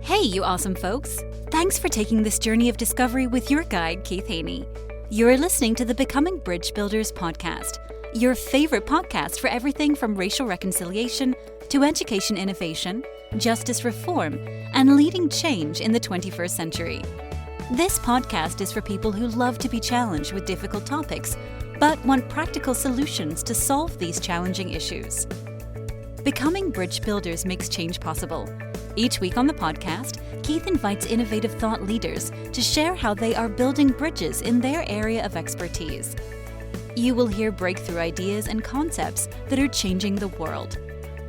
Hey, you awesome folks! Thanks for taking this journey of discovery with your guide, Keith Haney. You're listening to the Becoming Bridge Builders podcast, your favorite podcast for everything from racial reconciliation to education innovation, justice reform, and leading change in the 21st century. This podcast is for people who love to be challenged with difficult topics, but want practical solutions to solve these challenging issues. Becoming Bridge Builders makes change possible. Each week on the podcast, Keith invites innovative thought leaders to share how they are building bridges in their area of expertise. You will hear breakthrough ideas and concepts that are changing the world.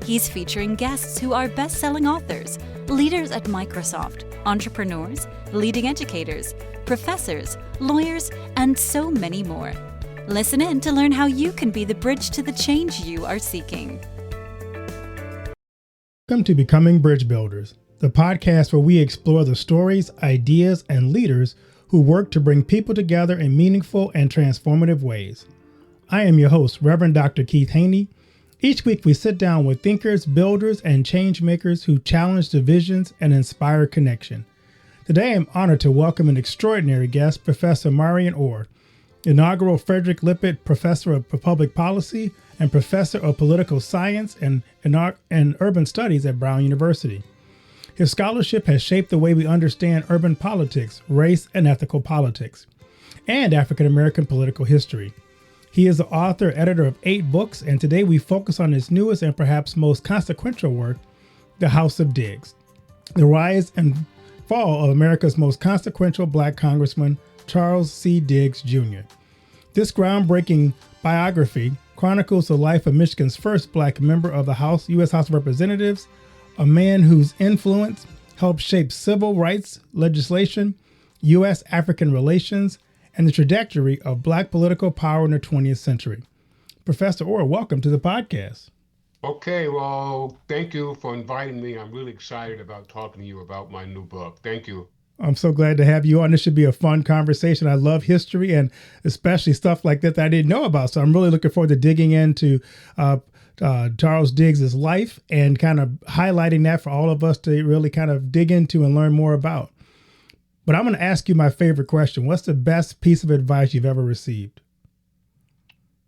He's featuring guests who are best-selling authors, leaders at Microsoft, entrepreneurs, leading educators, professors, lawyers, and so many more. Listen in to learn how you can be the bridge to the change you are seeking. Welcome to Becoming Bridge Builders, the podcast where we explore the stories, ideas, and leaders who work to bring people together in meaningful and transformative ways. I am your host, Reverend Dr. Keith Haney. Each week we sit down with thinkers, builders, and change makers who challenge divisions and inspire connection. Today I'm honored to welcome an extraordinary guest, Professor Marian Orr, inaugural Frederick Lippitt Professor of Public Policy and Professor of Political Science and Urban Studies at Brown University. His scholarship has shaped the way we understand urban politics, race and ethical politics, and African American political history. He is the author and editor of 8 books, and today we focus on his newest and perhaps most consequential work, The House of Diggs, the rise and fall of America's most consequential Black Congressman, Charles C. Diggs, Jr. This groundbreaking biography chronicles the life of Michigan's first Black member of the U.S. House of Representatives, a man whose influence helped shape civil rights legislation, U.S.-African relations, and the trajectory of Black political power in the 20th century. Professor Orr, welcome to the podcast. Okay, well, thank you for inviting me. I'm really excited about talking to you about my new book. Thank you. I'm so glad to have you on. This should be a fun conversation. I love history and especially stuff like that I didn't know about. So I'm really looking forward to digging into Charles Diggs' life and kind of highlighting that for all of us to really kind of dig into and learn more about. But I'm going to ask you my favorite question. What's the best piece of advice you've ever received?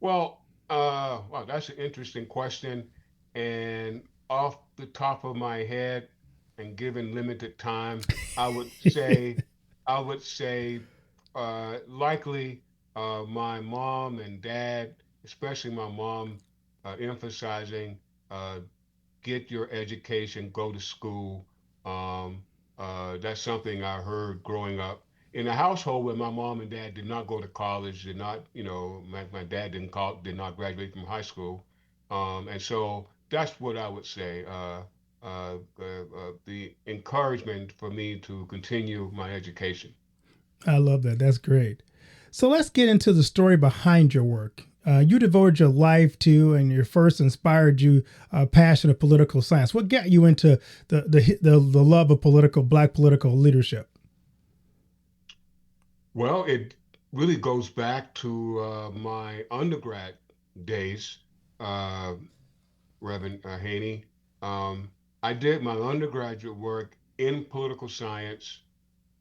Well, that's an interesting question. And off the top of my head, and given limited time, I would say, likely my mom and dad, especially my mom, emphasizing get your education, go to school. That's something I heard growing up in a household where my mom and dad did not go to college, did not, my dad did not graduate from high school, and so that's what I would say. The encouragement for me to continue my education. I love that. That's great. So let's get into the story behind your work. You devoted your life to, and your first inspired you, passion of political science. What got you into the love of Black political leadership? Well, it really goes back to my undergrad days, Reverend Haney. I did my undergraduate work in political science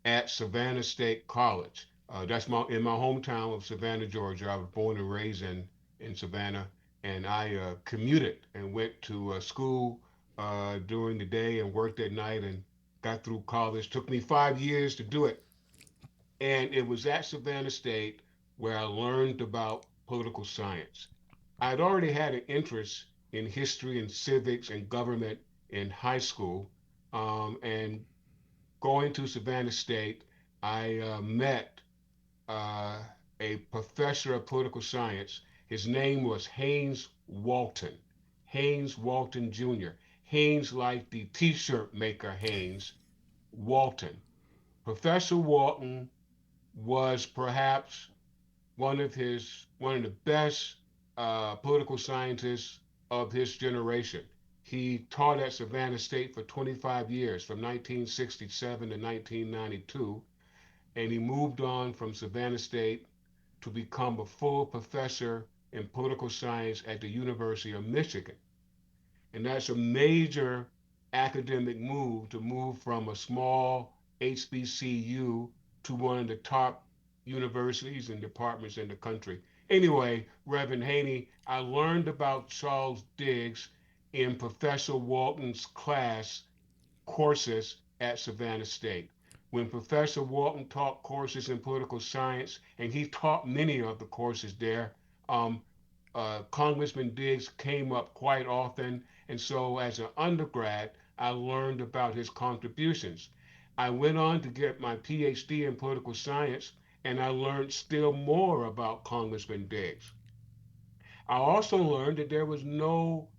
at Savannah State College. That's in my hometown of Savannah, Georgia. I was born and raised in Savannah, and I commuted and went to school during the day and worked at night and got through college. Took me 5 years to do it. And it was at Savannah State where I learned about political science. I'd already had an interest in history and civics and government in high school, and going to Savannah State, I met a professor of political science. His name was Haynes Walton Jr. Haynes like the t-shirt maker Haynes Walton. Professor Walton was perhaps one of the best political scientists of his generation. He taught at Savannah State for 25 years, from 1967 to 1992, and he moved on from Savannah State to become a full professor in political science at the University of Michigan. And that's a major academic move to move from a small HBCU to one of the top universities and departments in the country. Anyway, Reverend Haney, I learned about Charles Diggs in Professor Walton's class courses at Savannah State. When Professor Walton taught courses in political science, and he taught many of the courses there, um, Congressman Diggs came up quite often. And so, as an undergrad, I learned about his contributions. I went on to get my PhD in political science, and I learned still more about Congressman Diggs. I also learned that there was no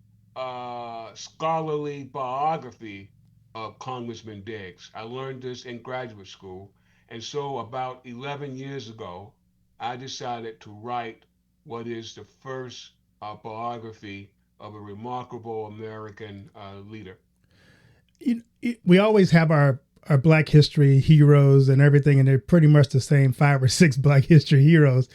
scholarly biography of Congressman Diggs. I learned this in graduate school. And so, about 11 years ago, I decided to write what is the first biography of a remarkable American leader. We always have our Black history heroes and everything, and they're pretty much the same 5 or 6 Black history heroes,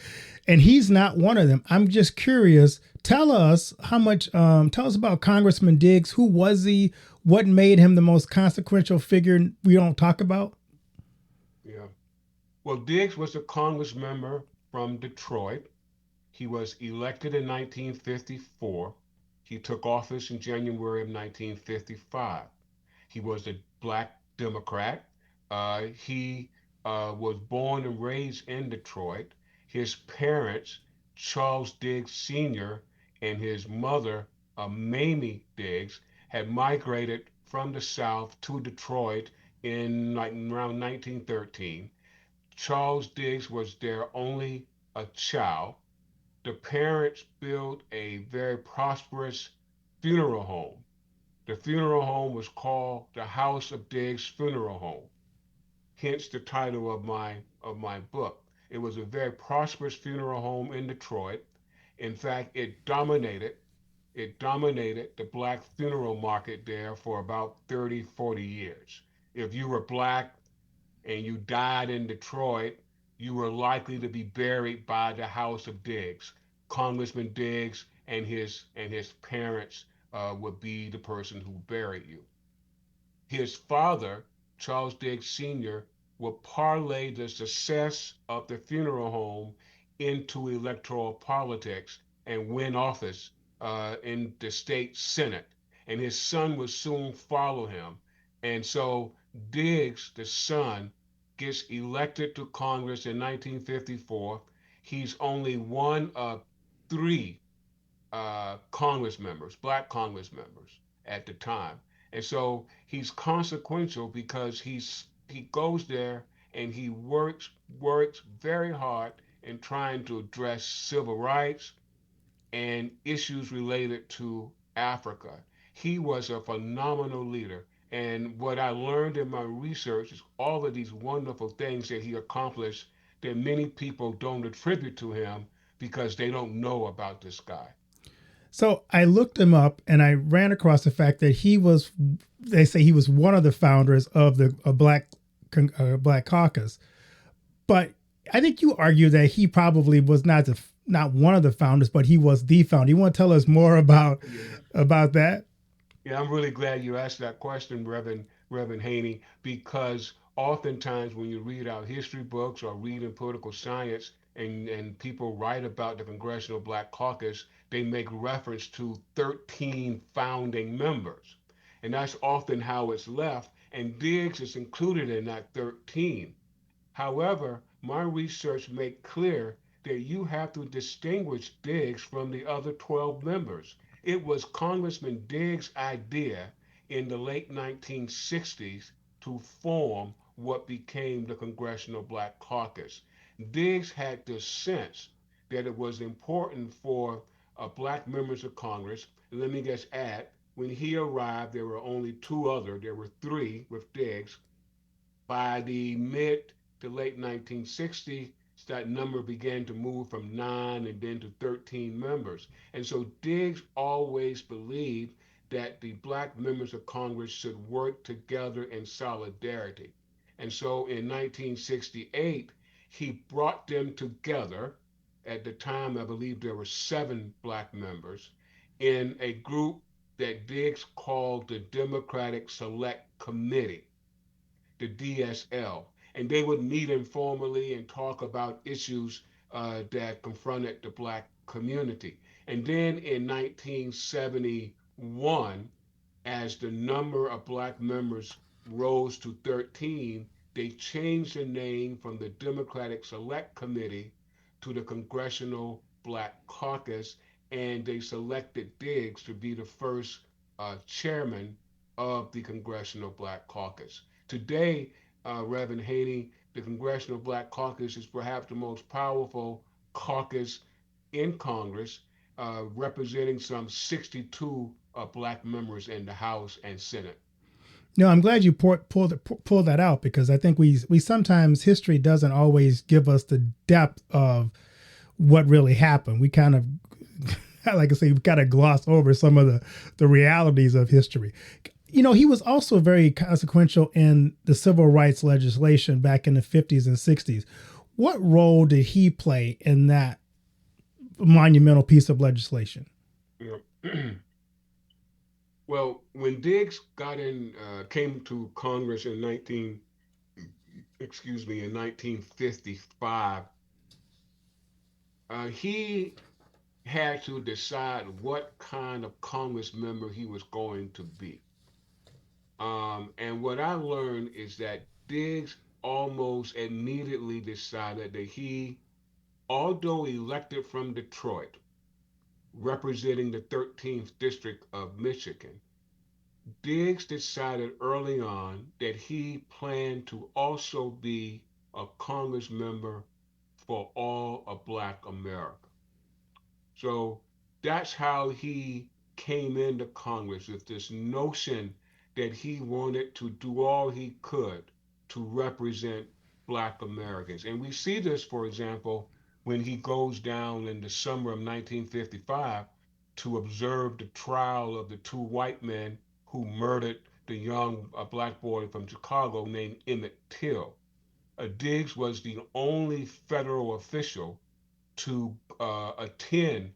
and he's not one of them. I'm just curious. Tell us how much. Tell us about Congressman Diggs. Who was he? What made him the most consequential figure we don't talk about? Yeah. Well, Diggs was a Congress member from Detroit. He was elected in 1954. He took office in January of 1955. He was a black Democrat. He was born and raised in Detroit. His parents, Charles Diggs Sr. and his mother, Mamie Diggs, had migrated from the South to Detroit in like around 1913. Charles Diggs was their only child. The parents built a very prosperous funeral home. The funeral home was called the House of Diggs Funeral Home, hence the title of my book. It was a very prosperous funeral home in Detroit. In fact, it dominated the black funeral market there for about 30, 40 years. If you were black and you died in Detroit, you were likely to be buried by the House of Diggs. Congressman Diggs and his parents would be the person who buried you. His father, Charles Diggs Sr., would parlay the success of the funeral home into electoral politics and win office in the state Senate. And his son would soon follow him. And so Diggs, the son, gets elected to Congress in 1954. He's only one of three Congress members, black Congress members at the time. And so he's consequential because he goes there and he works very hard in trying to address civil rights and issues related to Africa. He was a phenomenal leader. And what I learned in my research is all of these wonderful things that he accomplished that many people don't attribute to him because they don't know about this guy. So I looked him up and I ran across the fact that he was. They say he was one of the founders of the Black Caucus, but I think you argue that he probably was not one of the founders, but he was the founder. You want to tell us more Yeah. about that? Yeah, I'm really glad you asked that question, Reverend Haney, because oftentimes when you read our history books or read in political science and people write about the Congressional Black Caucus, they make reference to 13 founding members. And that's often how it's left. And Diggs is included in that 13. However, my research made clear that you have to distinguish Diggs from the other 12 members. It was Congressman Diggs' idea in the late 1960s to form what became the Congressional Black Caucus. Diggs had the sense that it was important for black members of Congress. And let me just add, when he arrived, there were only there were three with Diggs. By the mid to late 1960s, that number began to move from 9 and then to 13 members. And so Diggs always believed that the black members of Congress should work together in solidarity. And so in 1968, he brought them together. At the time, I believe there were 7 black members in a group. that Diggs called the Democratic Select Committee, the DSL, and they would meet informally and talk about issues that confronted the black community. And then in 1971, as the number of black members rose to 13, they changed the name from the Democratic Select Committee to the Congressional Black Caucus, and they selected Diggs to be the first chairman of the Congressional Black Caucus. Today, Reverend Haney, the Congressional Black Caucus is perhaps the most powerful caucus in Congress, representing some 62 black members in the House and Senate. No, I'm glad you pull that out, because I think we sometimes history doesn't always give us the depth of what really happened. We kind of, like I say, we kind of gloss over some of the realities of history. He was also very consequential in the civil rights legislation back in the 50s and 60s. What role did he play in that monumental piece of legislation? Yeah. Well, when Diggs came to Congress in 1955, he had to decide what kind of Congress member he was going to be. And what I learned is that Diggs almost immediately decided that although elected from Detroit, representing the 13th District of Michigan, Diggs decided early on that he planned to also be a Congress member for all of Black America. So that's how he came into Congress, with this notion that he wanted to do all he could to represent Black Americans. And we see this, for example, when he goes down in the summer of 1955 to observe the trial of the two white men who murdered the young black boy from Chicago named Emmett Till. Diggs was the only federal official to attend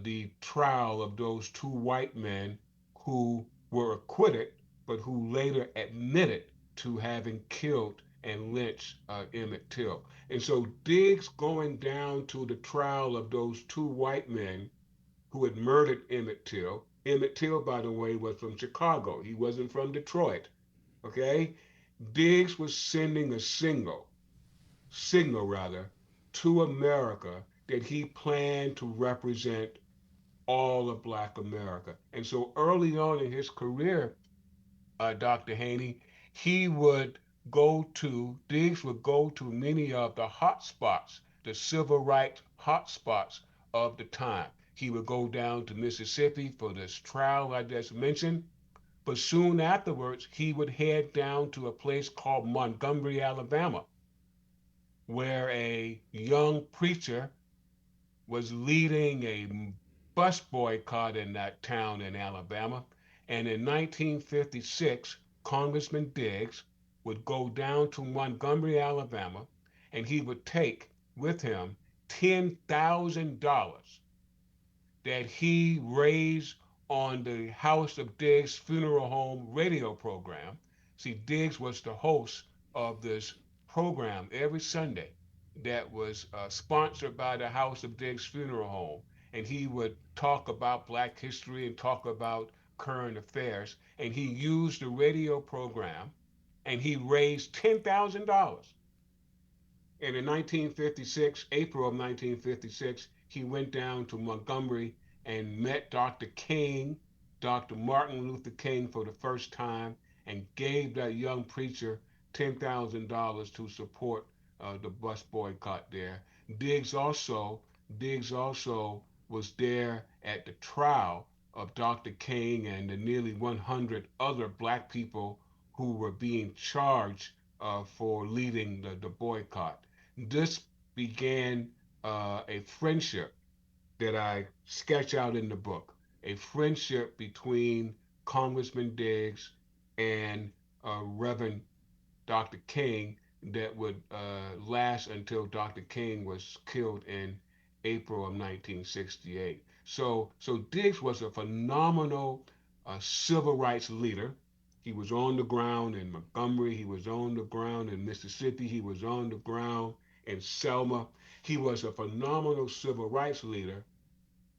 the trial of those two white men who were acquitted, but who later admitted to having killed and lynched Emmett Till. And so Diggs going down to the trial of those two white men who had murdered Emmett Till. Emmett Till, by the way, was from Chicago. He wasn't from Detroit. Okay? Diggs was sending a signal rather, to America that he planned to represent all of Black America. And so early on in his career, Dr. Haney, he would Diggs would go to many of the hot spots, the civil rights hot spots of the time. He would go down to Mississippi for this trial I just mentioned. But soon afterwards, he would head down to a place called Montgomery, Alabama, where a young preacher was leading a bus boycott in that town in Alabama. And in 1956, Congressman Diggs would go down to Montgomery, Alabama, and he would take with him $10,000 that he raised on the House of Diggs Funeral Home radio program. See, Diggs was the host of this program every Sunday that was sponsored by the House of Diggs Funeral Home. And he would talk about Black history and talk about current affairs. And he used the radio program and he raised $10,000. And in 1956, April of 1956, he went down to Montgomery and met Dr. King, Dr. Martin Luther King, for the first time, and gave that young preacher $10,000 to support the bus boycott there. Diggs also, Diggs also was there at the trial of Dr. King and the nearly 100 other black people who were being charged for leading the boycott. This began a friendship that I sketch out in the book, a friendship between Congressman Diggs and Reverend Dr. King that would last until Dr. King was killed in April of 1968. So Diggs was a phenomenal a civil rights leader. He was on the ground in Montgomery. He was on the ground in Mississippi. He was on the ground in Selma. He was a phenomenal civil rights leader.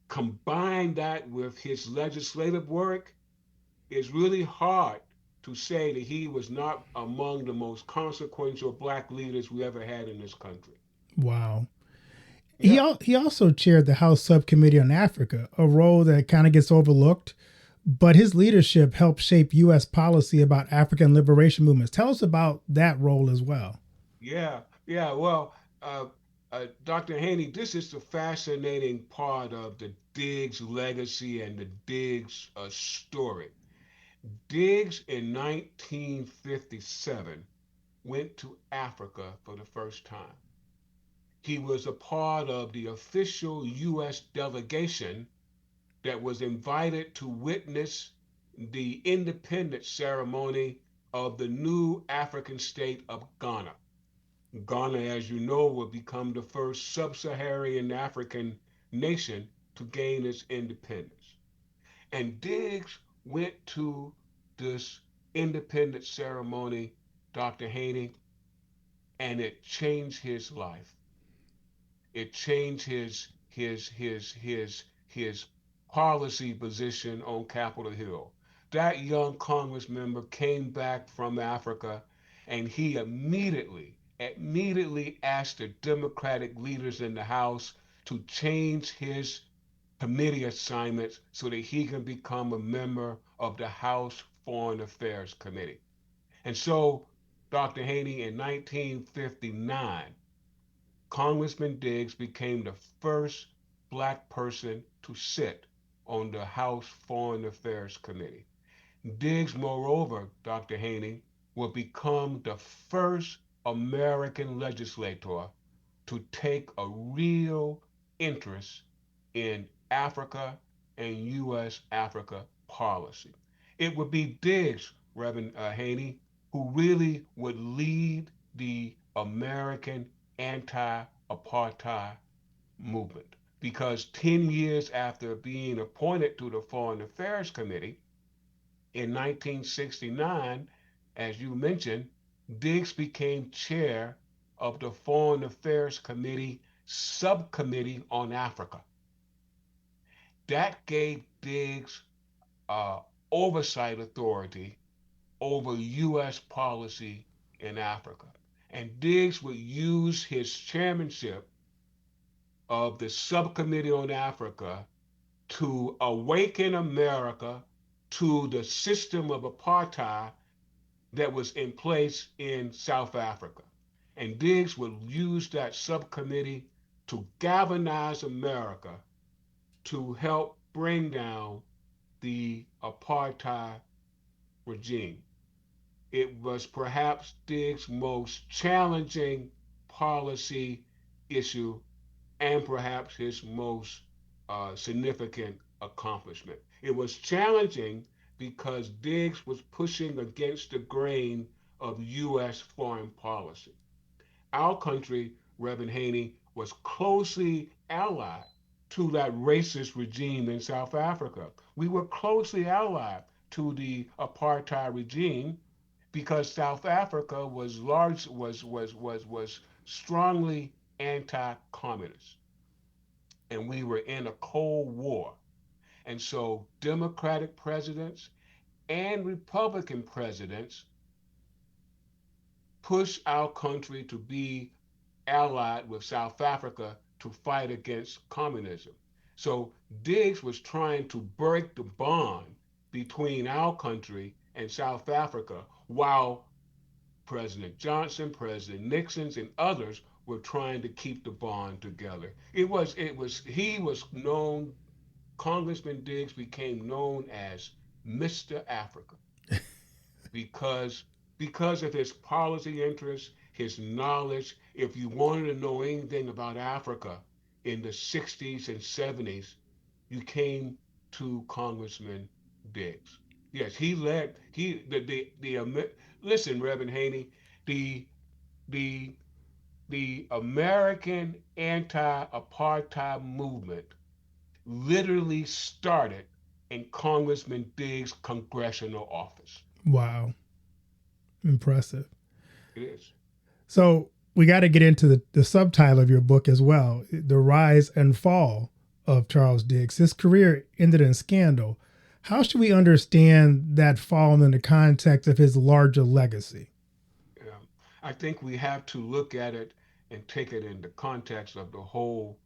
Combine that with his legislative work, it's really hard to say that he was not among the most consequential black leaders we ever had in this country. Wow. Yeah, He also chaired the House Subcommittee on Africa, a role that kind of gets overlooked, but his leadership helped shape U.S. policy about African liberation movements. Tell us about that role as well. yeah. Well, Dr. Haney, this is the fascinating part of the Diggs legacy and the Diggs story. Diggs in 1957 went to Africa for the first time. He was a part of the official U.S. delegation that was invited to witness the independence ceremony of the new African state of Ghana. Ghana, as you know, will become the first sub Saharan African nation to gain its independence. And Diggs went to this independence ceremony, Dr. Haney, and it changed his life. It changed his policy position on Capitol Hill. That young Congress member came back from Africa and he immediately asked the Democratic leaders in the House to change his committee assignments so that he can become a member of the House Foreign Affairs Committee. And so, Dr. Haney, in 1959, Congressman Diggs became the first black person to sit on the House Foreign Affairs Committee. Diggs, moreover, Dr. Haney, will become the first American legislator to take a real interest in Africa and U.S. Africa policy. It would be Diggs, Reverend Haney, who really would lead the American anti apartheid movement. Because 10 years after being appointed to the Foreign Affairs Committee in 1969, as you mentioned, Diggs became chair of the Foreign Affairs Committee Subcommittee on Africa. That gave Diggs uh, oversight authority over U.S. policy in Africa. And Diggs would use his chairmanship of the Subcommittee on Africa to awaken America to the system of apartheid that was in place in South Africa. And Diggs would use that subcommittee to galvanize America to help bring down the apartheid regime. It was perhaps Diggs' most challenging policy issue and perhaps his most significant accomplishment. It was challenging because Diggs was pushing against the grain of U.S. foreign policy. Our country, Reverend Haney, was closely allied to that racist regime in South Africa. We were closely allied to the apartheid regime because South Africa was large was strongly anti-communist, and we were in a Cold War. And so Democratic presidents and Republican presidents pushed our country to be allied with South Africa to fight against communism. So Diggs was trying to break the bond between our country and South Africa while President Johnson, President Nixon, and others were trying to keep the bond together. He was known, Congressman Diggs became known as Mr. Africa because because of his policy interests, his knowledge. If you wanted to know anything about Africa in the 60s and 70s, you came to Congressman Diggs. Yes, he led listen, Reverend Haney, the the the American anti-apartheid movement literally started in Congressman Diggs' congressional office. Wow. Impressive. It is. So we got to get into the subtitle of your book as well, The Rise and Fall of Charles Diggs. His career ended in scandal. How should we understand that fall in the context of his larger legacy? Yeah. I think we have to look at it and take it in the context of the whole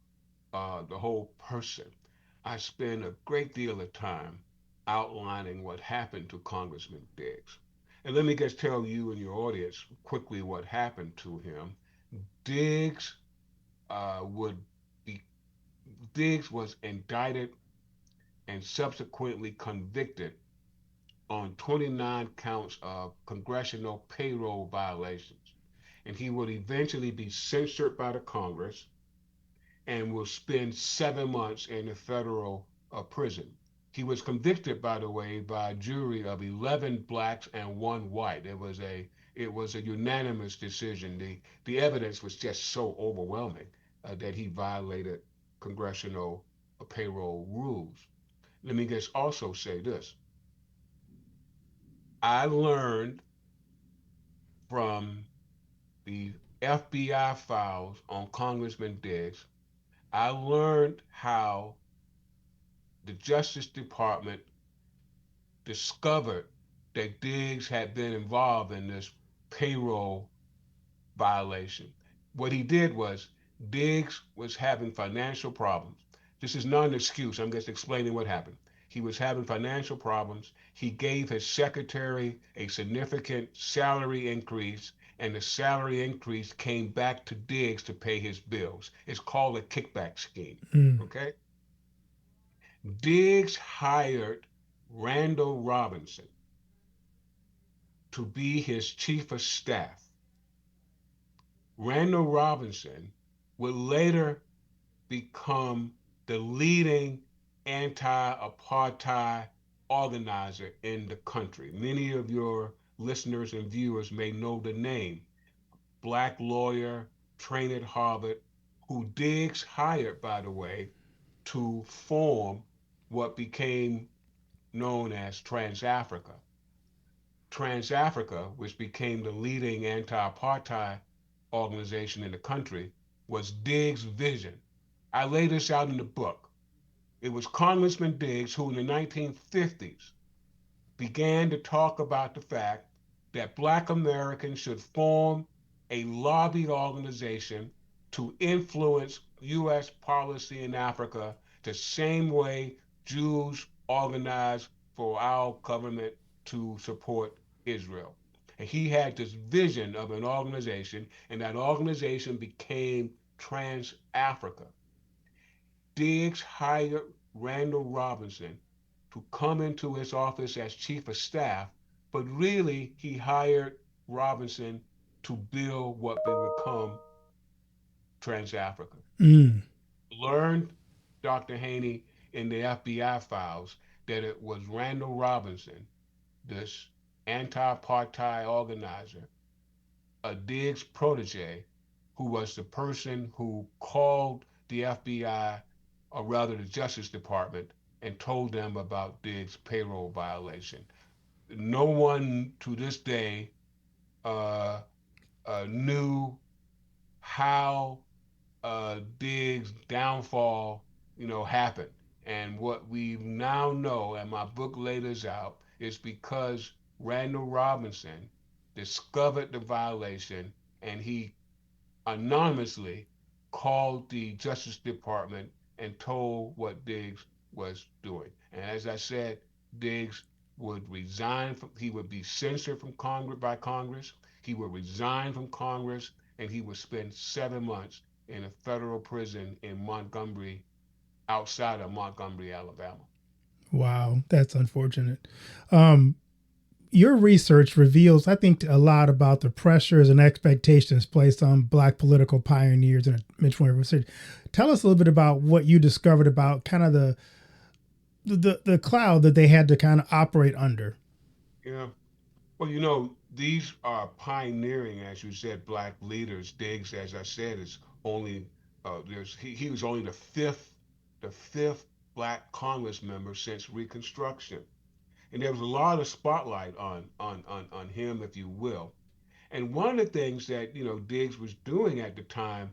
person. I spend a great deal of time outlining what happened to Congressman Diggs. And let me just tell you and your audience quickly what happened to him. Diggs would be Diggs was indicted and subsequently convicted on 29 counts of congressional payroll violations. And he would eventually be censured by the Congress and will spend 7 months in a federal prison. He was convicted, by the way, by a jury of 11 blacks and one white. It was a unanimous decision. The evidence was just so overwhelming that he violated congressional payroll rules. Let me just also say this. I learned from the FBI files on Congressman Diggs. I learned how the Justice Department discovered that Diggs had been involved in this payroll violation. What he did was Diggs was having financial problems. This is not an excuse. I'm just explaining what happened. He was having financial problems. He gave his secretary a significant salary increase, and the salary increase came back to Diggs to pay his bills. It's called a kickback scheme. Mm. Okay? Diggs hired Randall Robinson to be his chief of staff. Randall Robinson would later become the leading anti-apartheid organizer in the country. Many of your listeners and viewers may know the name. Black lawyer, trained at Harvard, who Diggs hired, by the way, to form what became known as Trans-Africa. Trans-Africa, which became the leading anti-apartheid organization in the country, was Diggs' vision. I lay this out in the book. It was Congressman Diggs who, in the 1950s, began to talk about the fact that Black Americans should form a lobby organization to influence U.S. policy in Africa the same way Jews organized for our government to support Israel. And he had this vision of an organization, and that organization became Trans Africa. Diggs hired Randall Robinson to come into his office as chief of staff, but really he hired Robinson to build what would become Trans-Africa. Mm. Learned, Dr. Haney, in the FBI files that it was Randall Robinson, this anti-apartheid organizer, a Diggs protege, who was the person who called the FBI, or rather the Justice Department, and told them about Diggs' payroll violation. No one to this day uh, knew how Diggs' downfall, happened. And what we now know, and my book lays this out, is because Randall Robinson discovered the violation and he anonymously called the Justice Department and told what Diggs was doing. And as I said, Diggs would resign from, he would be censored from Congress by Congress. He would resign from Congress and he would spend 7 months in a federal prison in Montgomery, outside of Montgomery, Alabama. Wow, that's unfortunate. Um, your research reveals, I think, a lot about the pressures and expectations placed on Black political pioneers in Mitchell research. Tell us a little bit about what you discovered about kind of the cloud that they had to kind of operate under. Yeah. Well, these are pioneering, as you said, Black leaders. Diggs, as I said, is only he was only the fifth black Congress member since Reconstruction. And there was a lot of spotlight on him, if you will. And one of the things that Diggs was doing at the time,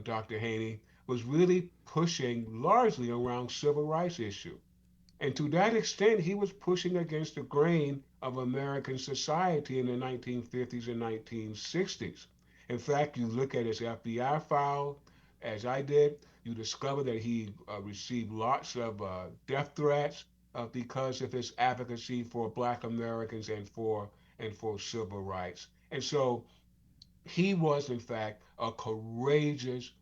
Dr. Haney, was really pushing largely around civil rights issue. And to that extent, he was pushing against the grain of American society in the 1950s and 1960s. In fact, you look at his FBI file, as I did, you discover that he received lots of death threats because of his advocacy for Black Americans and for civil rights. And so he was, in fact, a courageous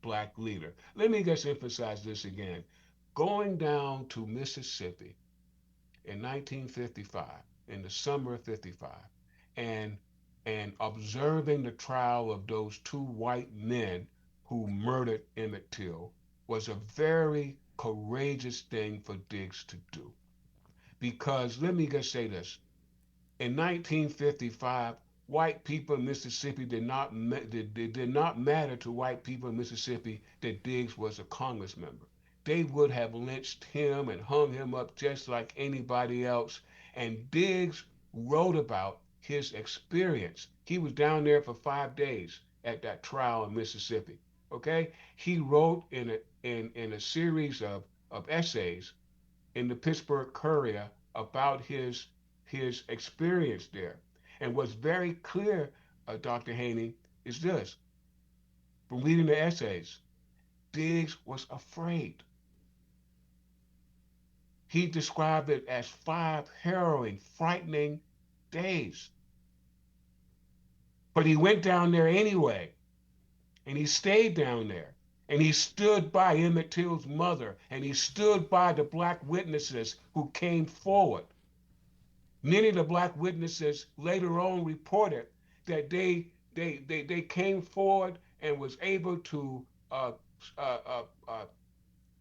Black leader. Let me just emphasize this again. Going down to Mississippi in 1955, in the summer of 55, and and observing the trial of those two white men who murdered Emmett Till was a very courageous thing for Diggs to do. Because let me just say this: in 1955, white people in Mississippi did not matter to white people in Mississippi that Diggs was a Congress member. They would have lynched him and hung him up just like anybody else. And Diggs wrote about his experience. He was down there for 5 days at that trial in Mississippi. Okay, he wrote in a series of essays in the Pittsburgh Courier about his experience there. And what's very clear, Dr. Haney, is this: from reading the essays, Diggs was afraid. He described it as 5 harrowing, frightening days. But he went down there anyway, and he stayed down there. And he stood by Emmett Till's mother, and he stood by the Black witnesses who came forward. Many of the Black witnesses later on reported that they came forward and was able to uh, uh, uh, uh,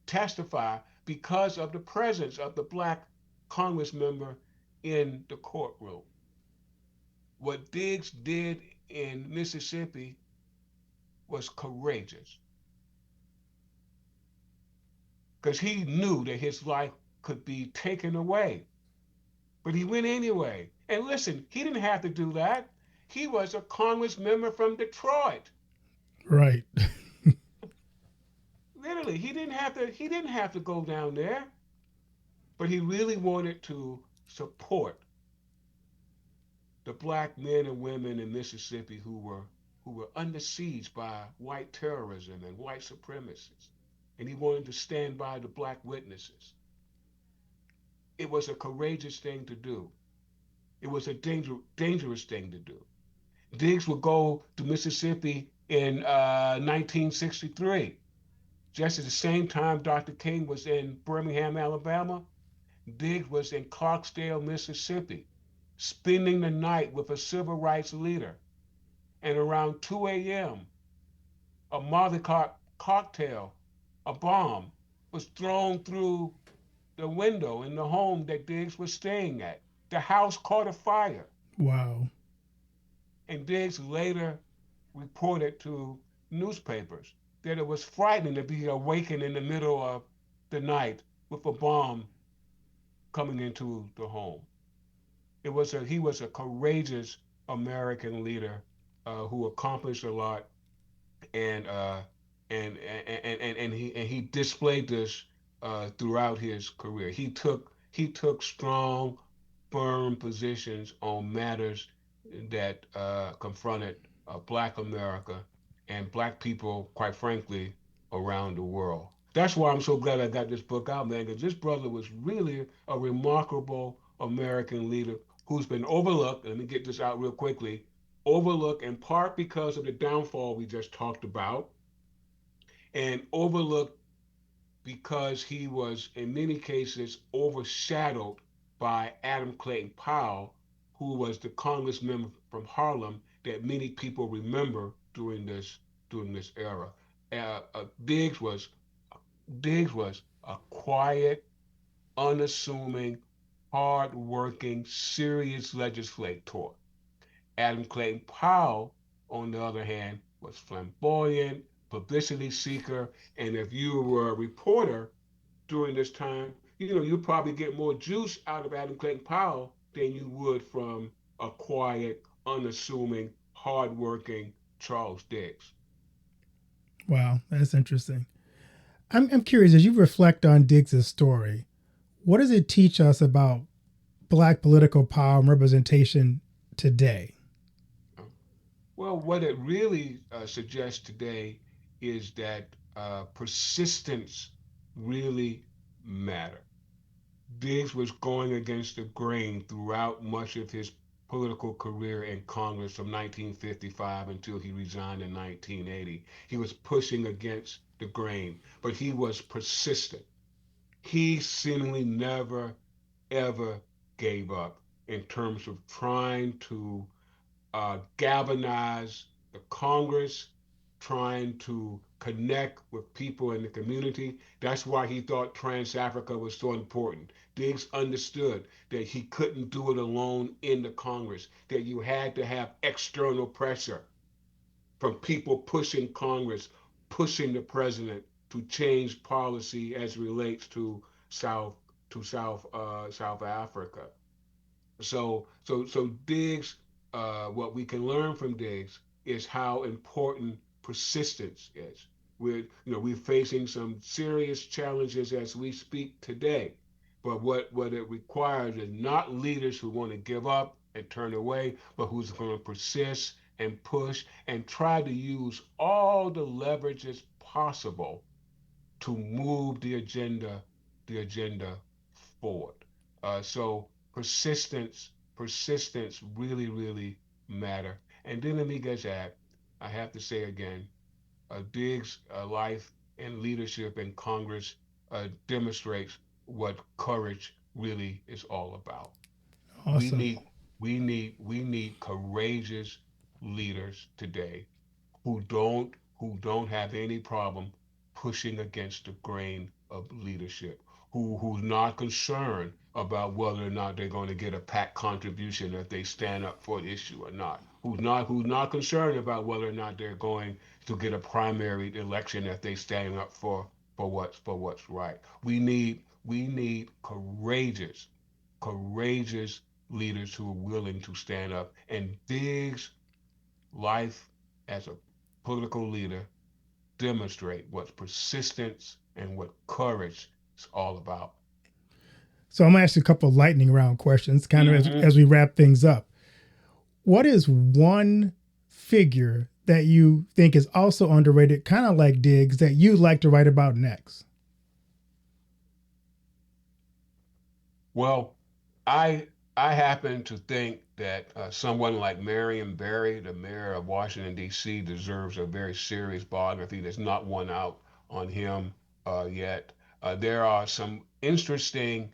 testify because of the presence of the Black Congress member in the courtroom. What Diggs did in Mississippi was courageous because he knew that his life could be taken away. But he went anyway. And listen, he didn't have to do that. He was a Congress member from Detroit. Right. Literally, he didn't have to go down there, but he really wanted to support the Black men and women in Mississippi who were under siege by white terrorism and white supremacists. And he wanted to stand by the Black witnesses. It was a courageous thing to do. It was a dangerous thing to do. Diggs would go to Mississippi in 1963, just at the same time Dr. King was in Birmingham, Alabama. Diggs was in Clarksdale, Mississippi, spending the night with a civil rights leader. And around 2 a.m., a Molotov cocktail, a bomb, was thrown through the window in the home that Diggs was staying at. The house caught a fire. Wow. And Diggs later reported to newspapers that it was frightening to be awakened in the middle of the night with a bomb coming into the home. He was a courageous American leader who accomplished a lot, and he displayed this throughout his career. He took strong, firm positions on matters that confronted Black America and Black people, quite frankly, around the world. That's why I'm so glad I got this book out, man, because this brother was really a remarkable American leader who's been overlooked. Let me get this out real quickly. Overlooked in part because of the downfall we just talked about, and overlooked because he was, in many cases, overshadowed by Adam Clayton Powell, who was the congressman from Harlem that many people remember during this era. Uh, uh, Diggs was Diggs was a quiet, unassuming, hard-working, serious legislator. Adam Clayton Powell, on the other hand, was flamboyant, publicity seeker, and if you were a reporter during this time, you probably get more juice out of Adam Clayton Powell than you would from a quiet, unassuming, hardworking Charles Diggs. Wow, that's interesting. I'm curious, as you reflect on Diggs's story, what does it teach us about Black political power and representation today? Well, what it really suggests today is that persistence really matter. Diggs was going against the grain throughout much of his political career in Congress from 1955 until he resigned in 1980. He was pushing against the grain, but he was persistent. He seemingly never, ever gave up in terms of trying to galvanize the Congress, trying to connect with people in the community. That's why he thought Trans Africa was so important. Diggs understood that he couldn't do it alone in the Congress, that you had to have external pressure from people pushing Congress, pushing the president to change policy as it relates to South South Africa. So Diggs, what we can learn from Diggs is how important persistence is. We're facing some serious challenges as we speak today, but what it requires is not leaders who want to give up and turn away, but who's going to persist and push and try to use all the leverages possible to move the agenda forward. So persistence really, really matter. And then let me get that. I have to say again, Diggs' life and leadership in Congress demonstrates what courage really is all about. We Awesome. need we need courageous leaders today who don't have any problem pushing against the grain of leadership, who's not concerned about whether or not they're going to get a PAC contribution if they stand up for the issue or not, who's not concerned about whether or not they're going to get a primary election if they stand up for what's right. We need courageous leaders who are willing to stand up. And Diggs' life as a political leader demonstrate what persistence and what courage is all about. So I'm going to ask you a couple of lightning round questions, kind of Mm-hmm. as we wrap things up. What is one figure that you think is also underrated, kind of like Diggs, that you'd like to write about next? Well, I I happen to think that someone like Marion Barry, the mayor of Washington D.C., deserves a very serious biography. There's not one out on him yet. There are some interesting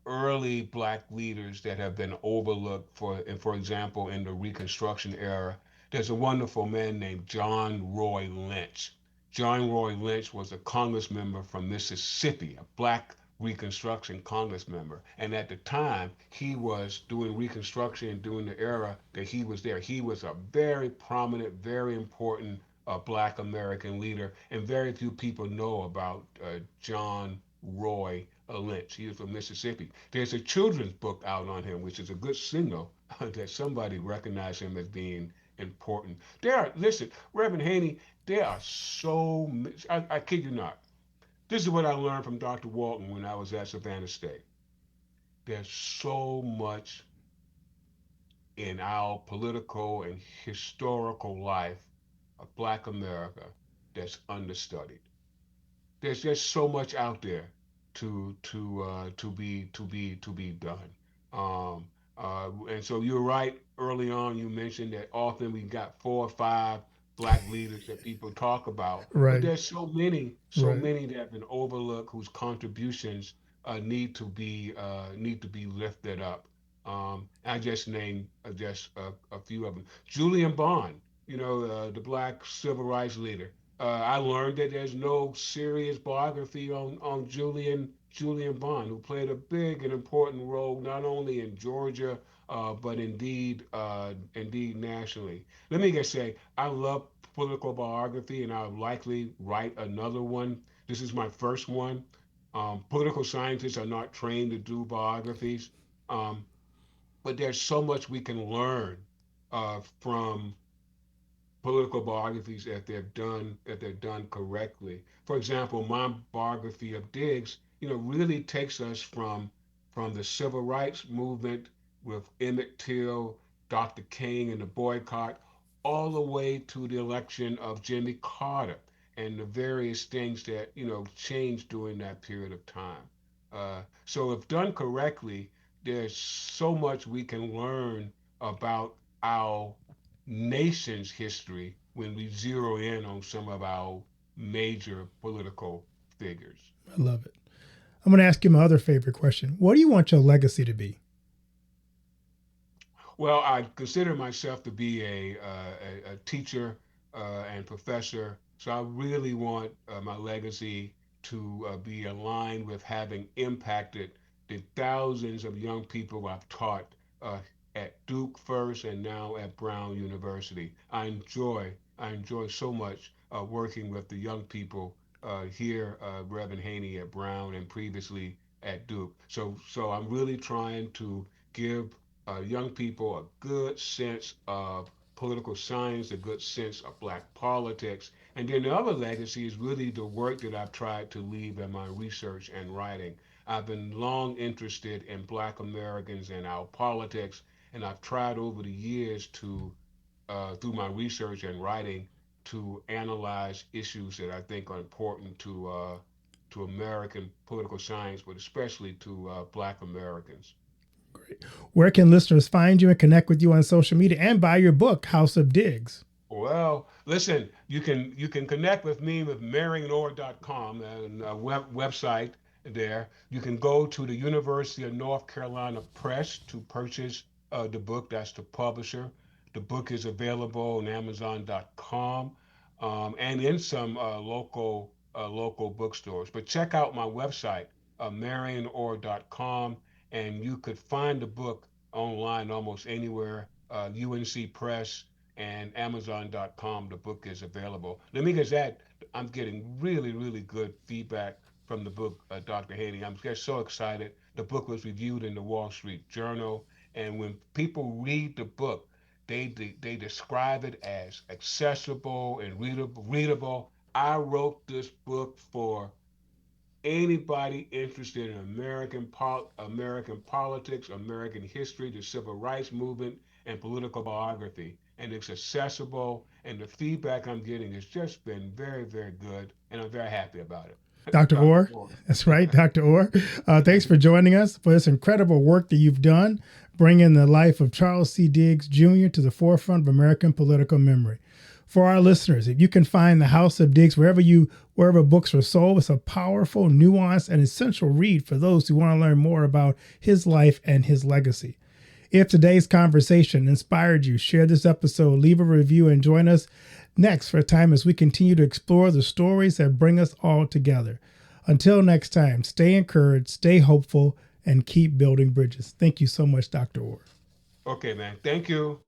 early black leaders that have been overlooked. For example, in the Reconstruction era, there's a wonderful man named John Roy Lynch. John Roy Lynch was a congressman from Mississippi, a black Reconstruction Congress member. And at the time, he was doing Reconstruction during the era that he was there. He was a very prominent, very important black American leader, and very few people know about John Roy Lynch. He was from Mississippi. There's a children's book out on him, which is a good signal that somebody recognized him as being important. Listen, Reverend Haney, there are so many, I kid you not. This is what I learned from Dr. Walton when I was at Savannah State. There's so much in our political and historical life of Black America that's understudied. There's just so much out there to be done. And so you're right. Early on, you mentioned that often we got 4 or 5 black leaders that people talk about, but Right, there's so right. many that have been overlooked whose contributions need to be lifted up. I just named just a few of them. Julian Bond, the black civil rights leader. I learned that there's no serious biography on Julian Bond, who played a big and important role not only in Georgia but indeed nationally. Let me just say, I love political biography, and I'll likely write another one. This is my first one. Political scientists are not trained to do biographies, um, but there's so much we can learn from political biographies if they're done correctly. For example, my biography of Diggs, really takes us from the civil rights movement with Emmett Till, Dr. King, and the boycott, all the way to the election of Jimmy Carter and the various things that changed during that period of time. So, if done correctly, there's so much we can learn about our nation's history when we zero in on some of our major political figures. I love it. I'm going to ask you my other favorite question. What do you want your legacy to be? Well, I consider myself to be a teacher and professor, so I really want my legacy to be aligned with having impacted the thousands of young people I've taught uh, at Duke first and now at Brown University. I enjoy so much working with the young people here, Reverend Haney at Brown and previously at Duke. So I'm really trying to give young people a good sense of political science, a good sense of black politics. And then the other legacy is really the work that I've tried to leave in my research and writing. I've been long interested in black Americans and our politics, and I've tried over the years through my research and writing, to analyze issues that I think are important to American political science, but especially to black Americans. Great. Where can listeners find you and connect with you on social media and buy your book, House of Diggs? Well, listen, you can connect with me with marionor.com and a website there. You can go to the University of North Carolina Press to purchase the book. That's the publisher. The book is available on Amazon.com and in some local bookstores. But check out my website, marionor.com, and you could find the book online almost anywhere. UNC Press and Amazon.com. The book is available. Let me just add, I'm getting really, really good feedback from the book, Dr. Haney. I'm just so excited. The book was reviewed in the Wall Street Journal, and when people read the book, they describe it as accessible and readable. I wrote this book for anybody interested in American politics, American history, the civil rights movement, and political biography. And it's accessible, and the feedback I'm getting has just been very, very good, and I'm very happy about it. Dr. Dr. Orr, Moore. that's right, Dr. Orr. Thanks for joining us for this incredible work that you've done, bringing the life of Charles C. Diggs Jr. to the forefront of American political memory. For our listeners, if you can find The House of Diggs wherever books are sold, it's a powerful, nuanced, and essential read for those who want to learn more about his life and his legacy. If today's conversation inspired you, share this episode, leave a review, and join us next for a time as we continue to explore the stories that bring us all together. Until next time, stay encouraged, stay hopeful, and keep building bridges. Thank you so much, Dr. Orr. Okay, man. Thank you.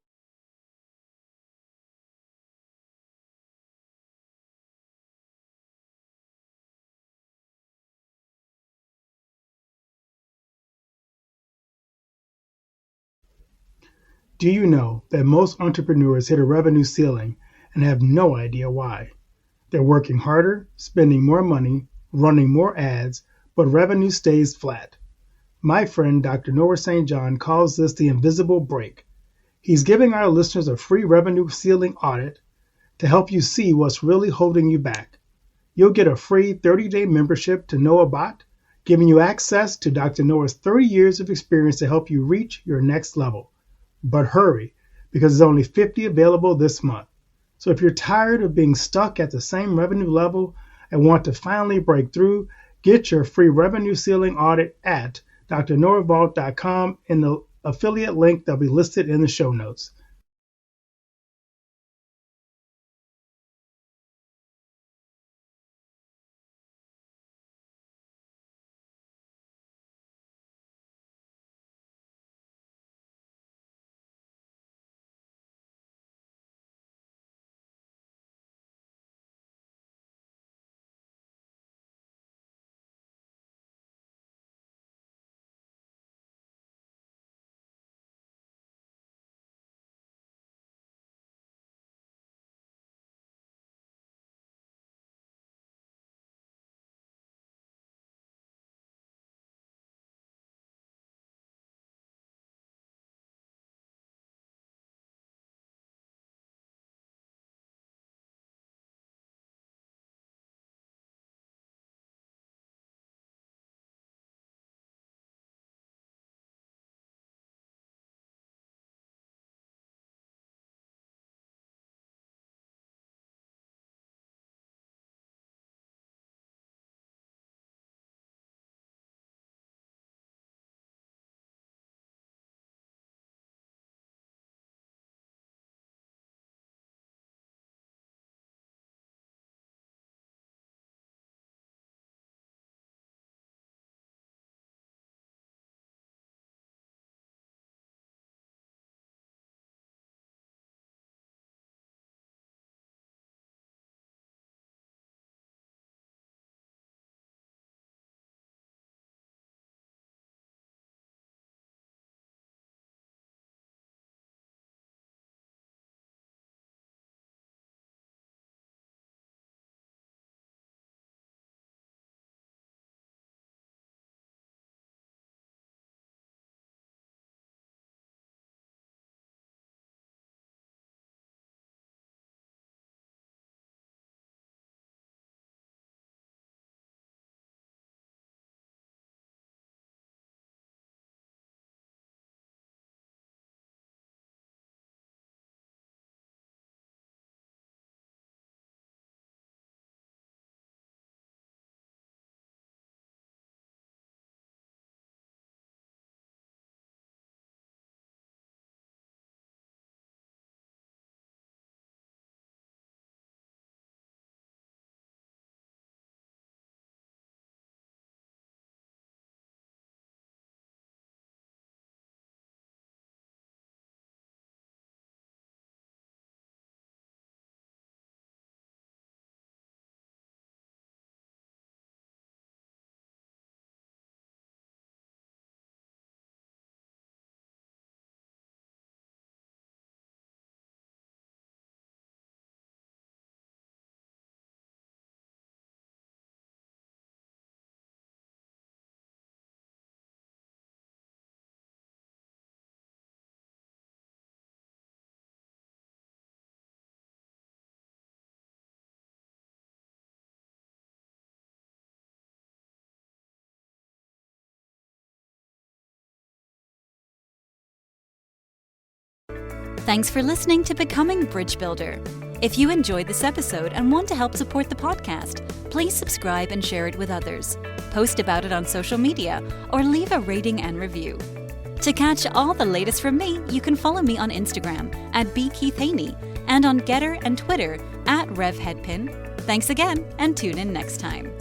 Do you know that most entrepreneurs hit a revenue ceiling and have no idea why? They're working harder, spending more money, running more ads, but revenue stays flat. My friend Dr. Noah St. John calls this the invisible break. He's giving our listeners a free revenue ceiling audit to help you see what's really holding you back. You'll get a free 30-day membership to Noah Bot, giving you access to Dr. Noah's 30 years of experience to help you reach your next level. But hurry, because there's only 50 available this month. So if you're tired of being stuck at the same revenue level and want to finally break through, get your free revenue ceiling audit at drnorvault.com in the affiliate link that'll be listed in the show notes. Thanks for listening to Becoming Bridge Builder. If you enjoyed this episode and want to help support the podcast, please subscribe and share it with others. Post about it on social media or leave a rating and review. To catch all the latest from me, you can follow me on Instagram at @bkeithhaney and on Getter and Twitter @RevHeadpin. Thanks again and tune in next time.